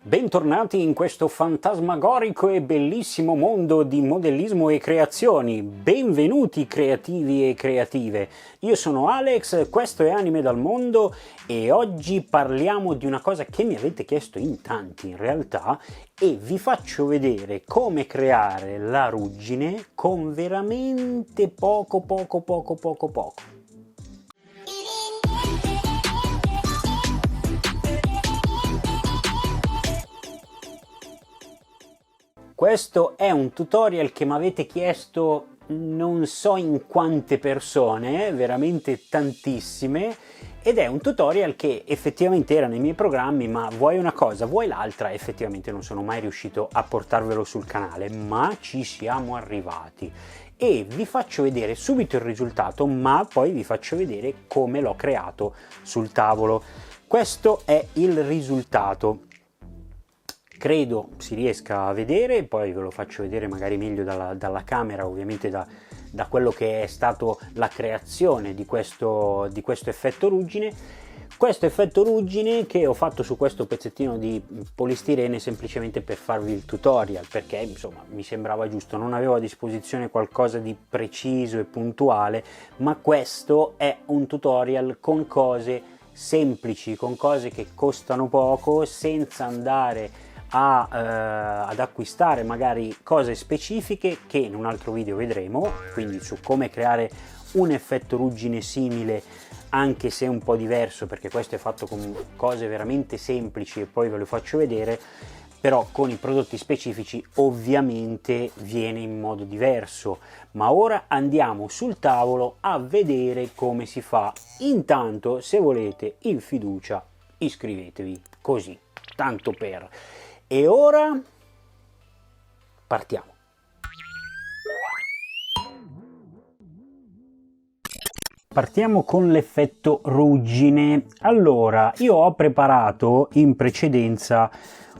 Bentornati in questo fantasmagorico e bellissimo mondo di modellismo e creazioni. Benvenuti creativi e creative. Io sono Alex, questo è Anime dal Mondo e oggi parliamo di una cosa che mi avete chiesto in tanti in realtà e vi faccio vedere come creare la ruggine con veramente poco. Questo è un tutorial che mi avete chiesto non so in quante persone, veramente tantissime, ed è un tutorial che effettivamente era nei miei programmi, ma vuoi una cosa, vuoi l'altra, effettivamente non sono mai riuscito a portarvelo sul canale, ma ci siamo arrivati. E vi faccio vedere subito il risultato, ma poi vi faccio vedere come l'ho creato sul tavolo. Questo è il risultato. Credo si riesca a vedere, poi ve lo faccio vedere magari meglio dalla camera, ovviamente da quello che è stato la creazione di questo effetto ruggine. Questo effetto ruggine che ho fatto su questo pezzettino di polistirene semplicemente per farvi il tutorial, perché insomma mi sembrava giusto, non avevo a disposizione qualcosa di preciso e puntuale, ma questo è un tutorial con cose semplici, con cose che costano poco, senza andare ad acquistare magari cose specifiche che in un altro video vedremo, quindi su come creare un effetto ruggine simile anche se un po' diverso, perché questo è fatto con cose veramente semplici e poi ve lo faccio vedere, però con i prodotti specifici ovviamente viene in modo diverso. Ma ora andiamo sul tavolo a vedere come si fa. Intanto, se volete in fiducia, iscrivetevi, così tanto per. E ora partiamo. Partiamo con l'effetto ruggine. Allora, io ho preparato in precedenza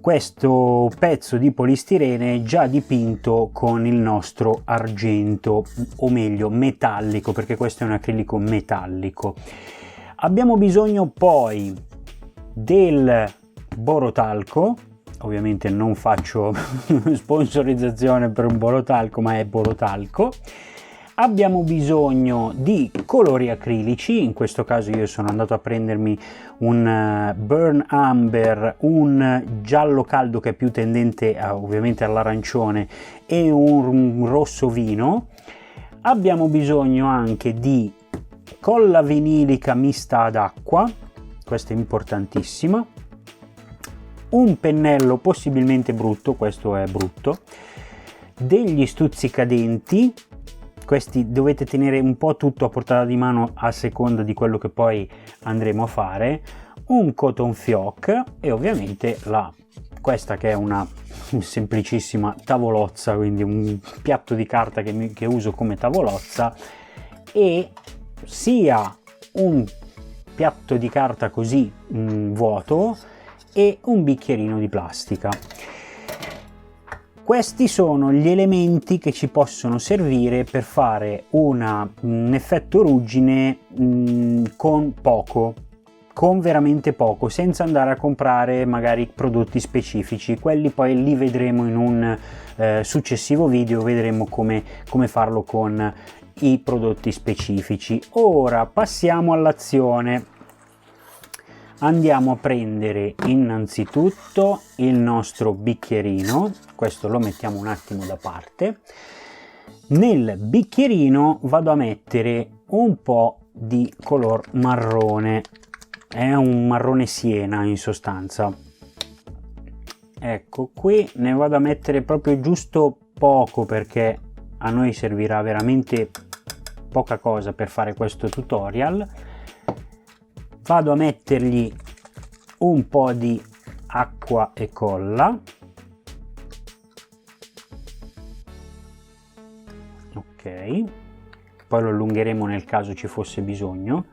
questo pezzo di polistirene già dipinto con il nostro argento, o meglio metallico, perché questo è un acrilico metallico. Abbiamo bisogno poi del borotalco. Ovviamente non faccio sponsorizzazione per un borotalco, ma è borotalco. Abbiamo bisogno di colori acrilici, in questo caso io sono andato a prendermi un burn amber, un giallo caldo che è più tendente ovviamente all'arancione e un rosso vino. Abbiamo bisogno anche di colla vinilica mista ad acqua, questa è importantissima. Un pennello possibilmente brutto, questo è brutto, degli stuzzicadenti, questi dovete tenere un po' tutto a portata di mano a seconda di quello che poi andremo a fare, un cotton fioc e ovviamente questa che è una semplicissima tavolozza, quindi un piatto di carta che uso come tavolozza, e sia un piatto di carta così vuoto e un bicchierino di plastica. Questi sono gli elementi che ci possono servire per fare un effetto ruggine con veramente poco, senza andare a comprare magari prodotti specifici. Quelli poi li vedremo in un successivo video, vedremo come farlo con i prodotti specifici. Ora passiamo all'azione. Andiamo a prendere innanzitutto il nostro bicchierino, questo lo mettiamo un attimo da parte. Nel bicchierino vado a mettere un po' di color marrone, è un marrone siena in sostanza. Ecco, qui ne vado a mettere proprio giusto poco perché a noi servirà veramente poca cosa per fare questo tutorial. Vado a mettergli un po' di acqua e colla, ok, poi lo allungheremo nel caso ci fosse bisogno,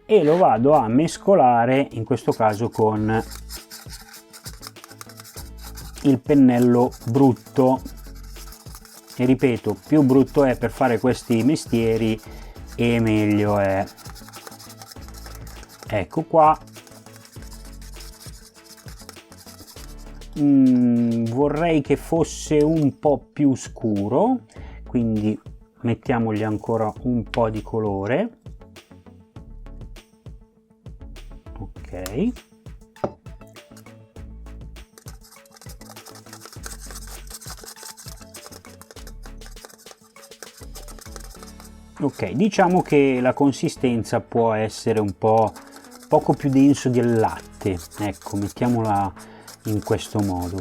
e lo vado a mescolare in questo caso con il pennello brutto, e ripeto, più brutto è per fare questi mestieri e meglio è. Ecco qua, vorrei che fosse un po' più scuro, quindi mettiamogli ancora un po' di colore. Ok. Ok, diciamo che la consistenza può essere un po' poco più denso del latte, ecco, mettiamola in questo modo.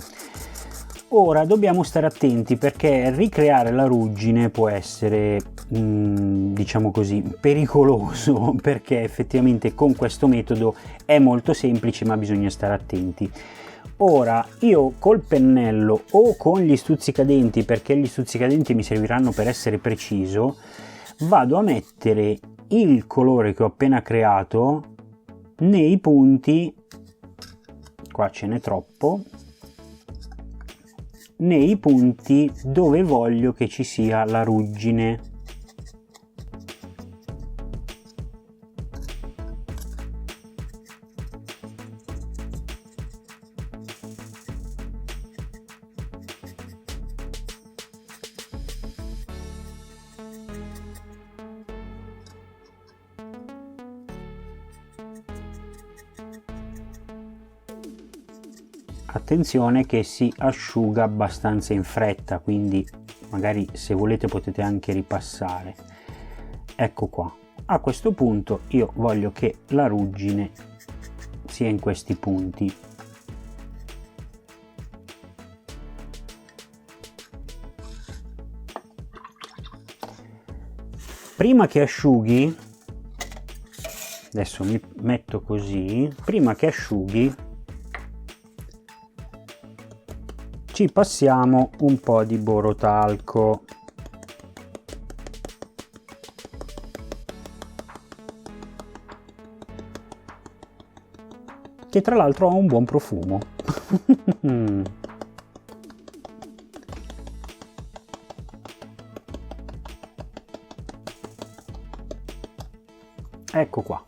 Ora dobbiamo stare attenti perché ricreare la ruggine può essere, diciamo così, pericoloso, perché effettivamente con questo metodo è molto semplice, ma bisogna stare attenti. Ora io col pennello o con gli stuzzicadenti, perché gli stuzzicadenti mi serviranno per essere preciso, vado a mettere il colore che ho appena creato nei punti, qua ce n'è troppo, nei punti dove voglio che ci sia la ruggine. Attenzione che si asciuga abbastanza in fretta, quindi magari se volete potete anche ripassare. Ecco qua. A questo punto io voglio che la ruggine sia in questi punti. Prima che asciughi, adesso mi metto così, prima che asciughi ci passiamo un po' di borotalco. Che tra l'altro ha un buon profumo. Ecco qua.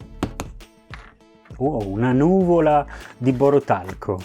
Wow, una nuvola di borotalco.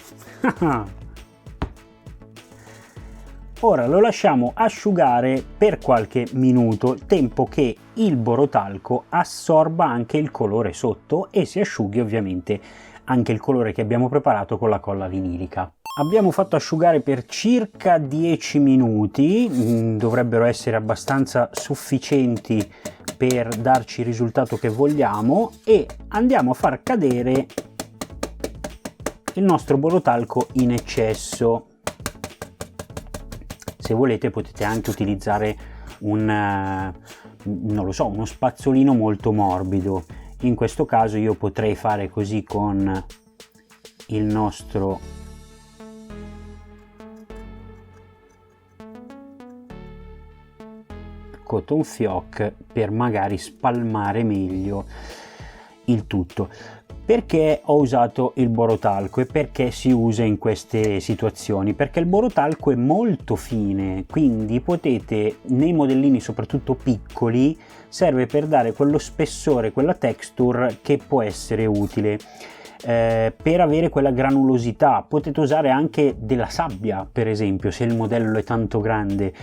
Ora lo lasciamo asciugare per qualche minuto, tempo che il borotalco assorba anche il colore sotto e si asciughi ovviamente anche il colore che abbiamo preparato con la colla vinilica. Abbiamo fatto asciugare per circa 10 minuti, dovrebbero essere abbastanza sufficienti per darci il risultato che vogliamo, e andiamo a far cadere il nostro borotalco in eccesso. Se volete potete anche utilizzare non lo so, uno spazzolino molto morbido. In questo caso io potrei fare così con il nostro cotton fioc per magari spalmare meglio il tutto. Perché ho usato il borotalco e perché si usa in queste situazioni? Perché il borotalco è molto fine, quindi potete, nei modellini soprattutto piccoli, serve per dare quello spessore, quella texture che può essere utile. Per avere quella granulosità potete usare anche della sabbia, per esempio, se il modello è tanto grande.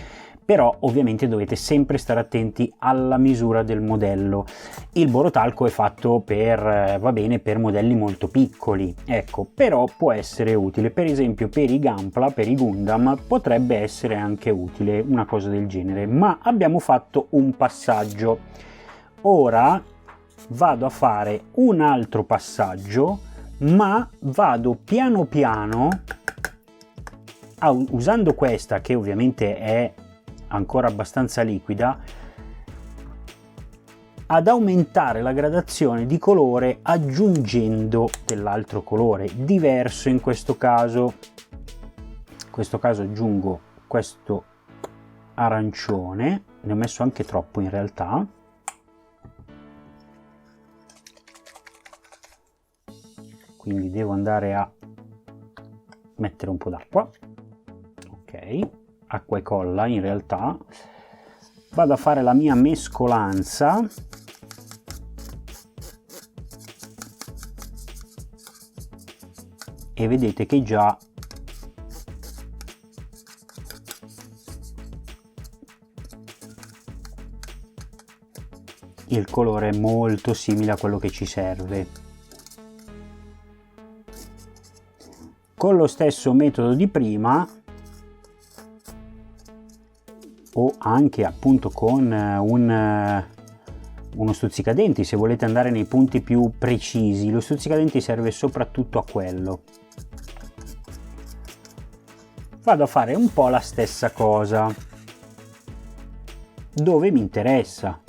Però ovviamente dovete sempre stare attenti alla misura del modello. Il borotalco è fatto va bene per modelli molto piccoli, ecco, però può essere utile, per esempio per i Gunpla, per i Gundam potrebbe essere anche utile una cosa del genere. Ma abbiamo fatto un passaggio, ora vado a fare un altro passaggio, ma vado piano piano usando questa, che ovviamente è ancora abbastanza liquida, ad aumentare la gradazione di colore aggiungendo dell'altro colore diverso. In questo caso aggiungo questo arancione, ne ho messo anche troppo in realtà, quindi devo andare a mettere un po' d'acqua. Ok, acqua e colla in realtà. Vado a fare la mia mescolanza e vedete che già il colore è molto simile a quello che ci serve. Con lo stesso metodo di prima, o anche appunto con uno stuzzicadenti, se volete andare nei punti più precisi, lo stuzzicadenti serve soprattutto a quello. Vado a fare un po' la stessa cosa dove mi interessa.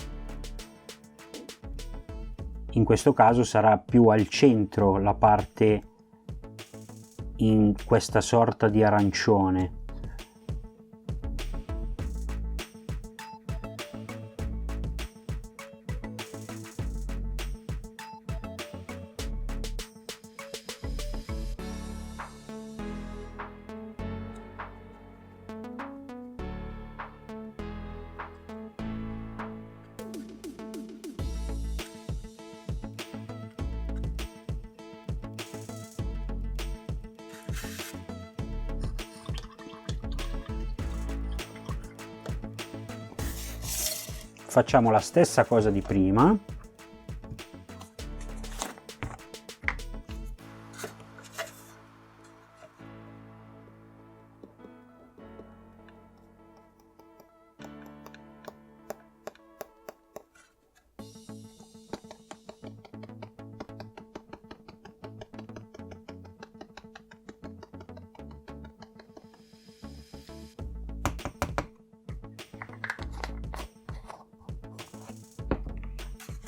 In questo caso sarà più al centro la parte in questa sorta di arancione. Facciamo la stessa cosa di prima.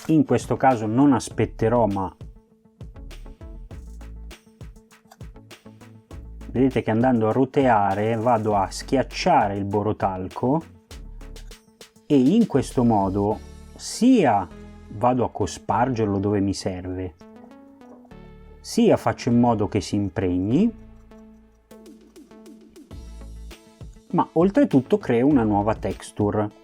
In questo caso non aspetterò, ma vedete che andando a roteare vado a schiacciare il borotalco e in questo modo sia vado a cospargerlo dove mi serve, sia faccio in modo che si impregni, ma oltretutto creo una nuova texture.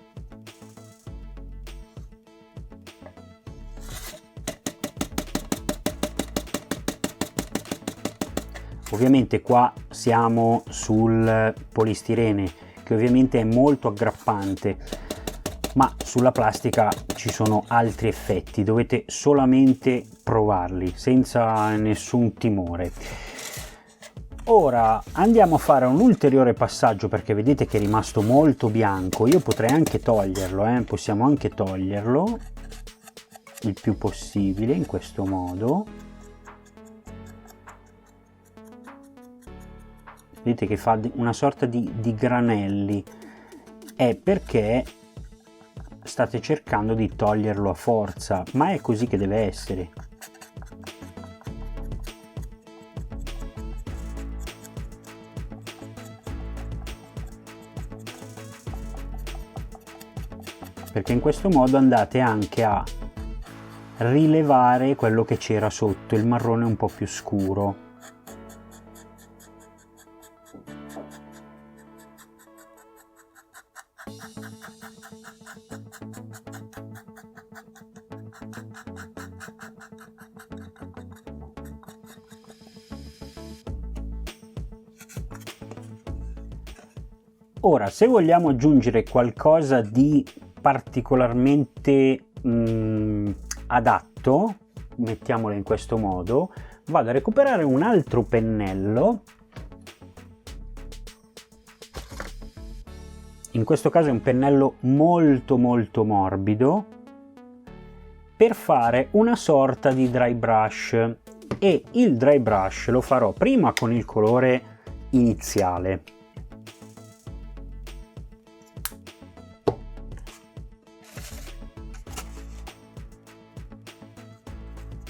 Ovviamente qua siamo sul polistirene, che ovviamente è molto aggrappante, ma sulla plastica ci sono altri effetti, dovete solamente provarli senza nessun timore. Ora andiamo a fare un ulteriore passaggio, perché vedete che è rimasto molto bianco. Io potrei anche toglierlo, possiamo anche toglierlo il più possibile in questo modo. Vedete che fa una sorta di granelli, è perché state cercando di toglierlo a forza, ma è così che deve essere. Perché in questo modo andate anche a rilevare quello che c'era sotto, il marrone un po' più scuro. Ora, se vogliamo aggiungere qualcosa di particolarmente adatto, mettiamolo in questo modo, vado a recuperare un altro pennello. In questo caso è un pennello molto morbido, per fare una sorta di dry brush, e il dry brush lo farò prima con il colore iniziale.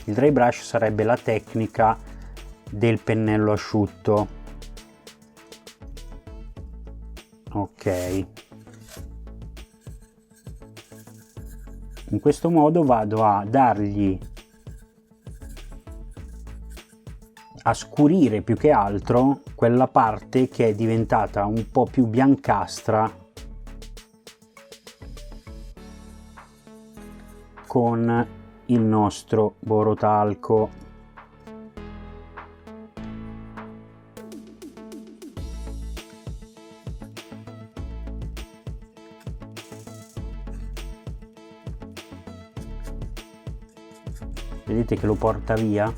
Il dry brush sarebbe la tecnica del pennello asciutto. Ok. In questo modo vado a dargli, a scurire più che altro quella parte che è diventata un po' più biancastra con il nostro borotalco. vedete che lo porta via.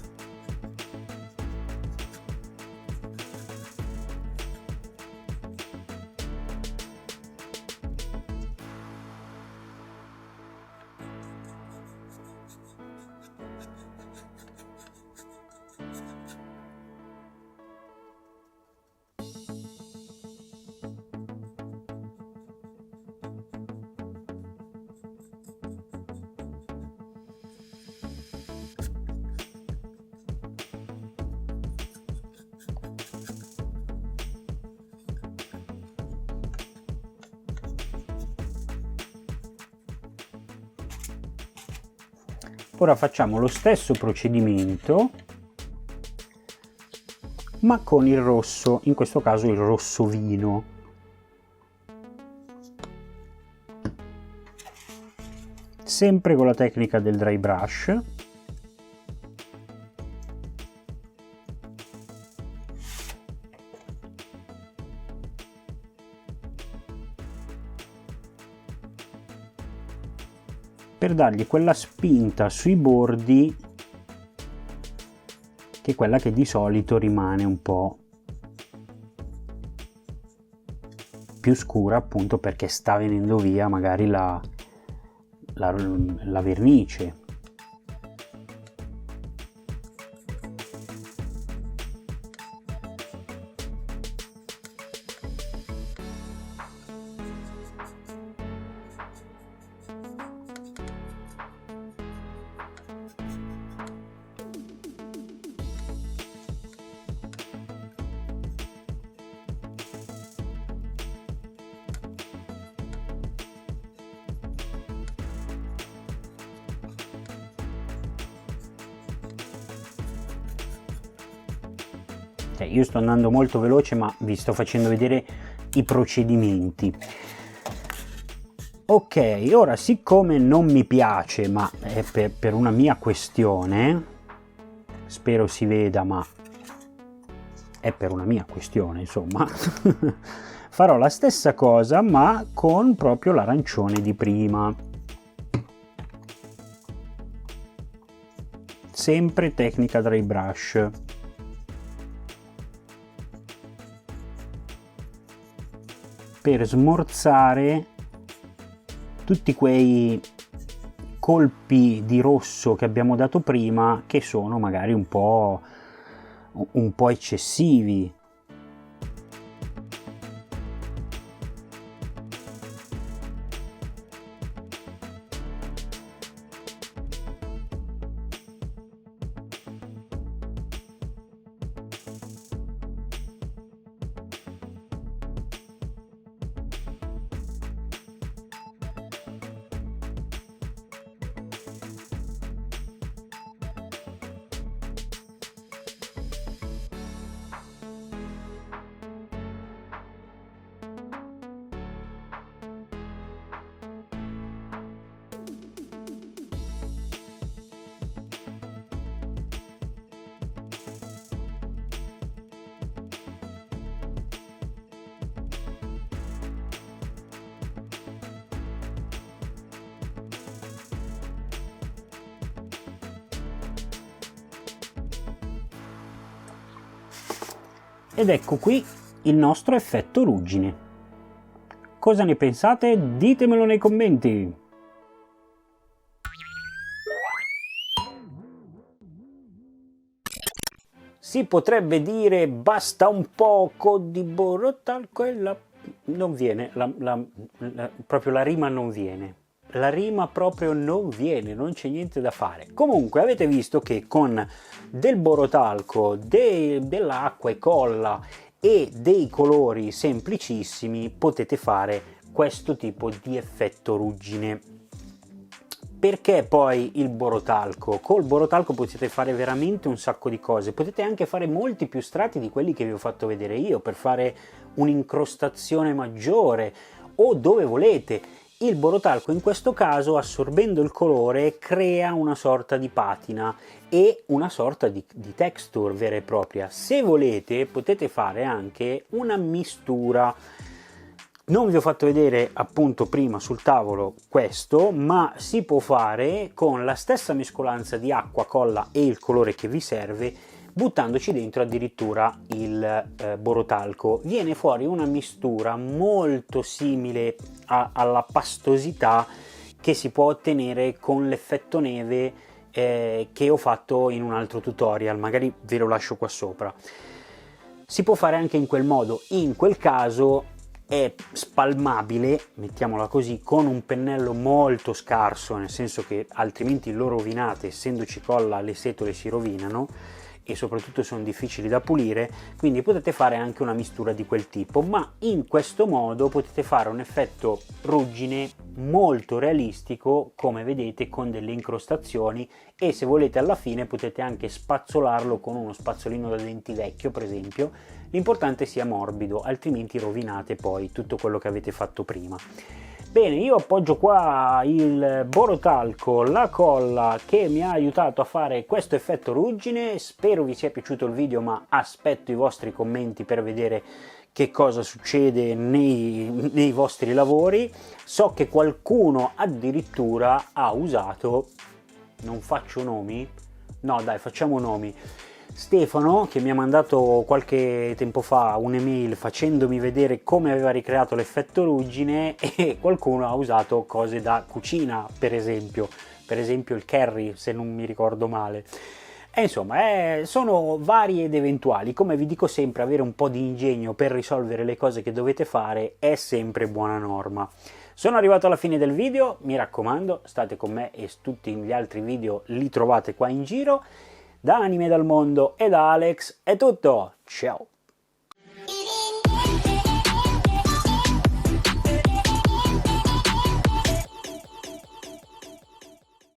Ora facciamo lo stesso procedimento ma con il rosso, in questo caso il rosso vino. Sempre con la tecnica del dry brush. Per dargli quella spinta sui bordi che è quella che di solito rimane un po' più scura, appunto perché sta venendo via magari la vernice. Io sto andando molto veloce, ma vi sto facendo vedere i procedimenti. Ok, ora siccome non mi piace, ma è per una mia questione, spero si veda, ma è per una mia questione, insomma, farò la stessa cosa ma con proprio l'arancione di prima. Sempre tecnica dry brush. Per smorzare tutti quei colpi di rosso che abbiamo dato prima, che sono magari un po' eccessivi. Ed ecco qui il nostro effetto ruggine. Cosa ne pensate? Ditemelo nei commenti! Si potrebbe dire basta un poco di borotalco e non viene, proprio la rima non viene. La rima proprio non viene, non c'è niente da fare. Comunque avete visto che con del borotalco, dell'acqua e colla e dei colori semplicissimi potete fare questo tipo di effetto ruggine. Perché poi il borotalco? Col borotalco potete fare veramente un sacco di cose, potete anche fare molti più strati di quelli che vi ho fatto vedere io per fare un'incrostazione maggiore o dove volete. Il borotalco in questo caso, assorbendo il colore, crea una sorta di patina e una sorta di texture vera e propria. Se volete potete fare anche una mistura. Non vi ho fatto vedere appunto prima sul tavolo questo, ma si può fare con la stessa mescolanza di acqua, colla e il colore che vi serve, buttandoci dentro addirittura il borotalco. Viene fuori una mistura molto simile alla pastosità che si può ottenere con l'effetto neve che ho fatto in un altro tutorial, magari ve lo lascio qua sopra. Si può fare anche in quel modo, in quel caso è spalmabile, mettiamola così, con un pennello molto scarso, nel senso che altrimenti lo rovinate, essendoci colla le setole si rovinano e soprattutto sono difficili da pulire, quindi potete fare anche una mistura di quel tipo, ma in questo modo potete fare un effetto ruggine molto realistico, come vedete, con delle incrostazioni, e se volete alla fine potete anche spazzolarlo con uno spazzolino da denti vecchio, per esempio. L'importante sia morbido, altrimenti rovinate poi tutto quello che avete fatto prima. Bene, io appoggio qua il borotalco, la colla che mi ha aiutato a fare questo effetto ruggine. Spero vi sia piaciuto il video, ma aspetto i vostri commenti per vedere che cosa succede nei vostri lavori. So che qualcuno addirittura ha usato, non faccio nomi, no dai facciamo nomi, Stefano, che mi ha mandato qualche tempo fa un'email facendomi vedere come aveva ricreato l'effetto ruggine, e qualcuno ha usato cose da cucina, per esempio il curry, se non mi ricordo male. E insomma, sono vari ed eventuali. Come vi dico sempre, avere un po' di ingegno per risolvere le cose che dovete fare è sempre buona norma. Sono arrivato alla fine del video, mi raccomando, state con me e tutti gli altri video li trovate qua in giro. Da Anime dal Mondo e da Alex è tutto, ciao!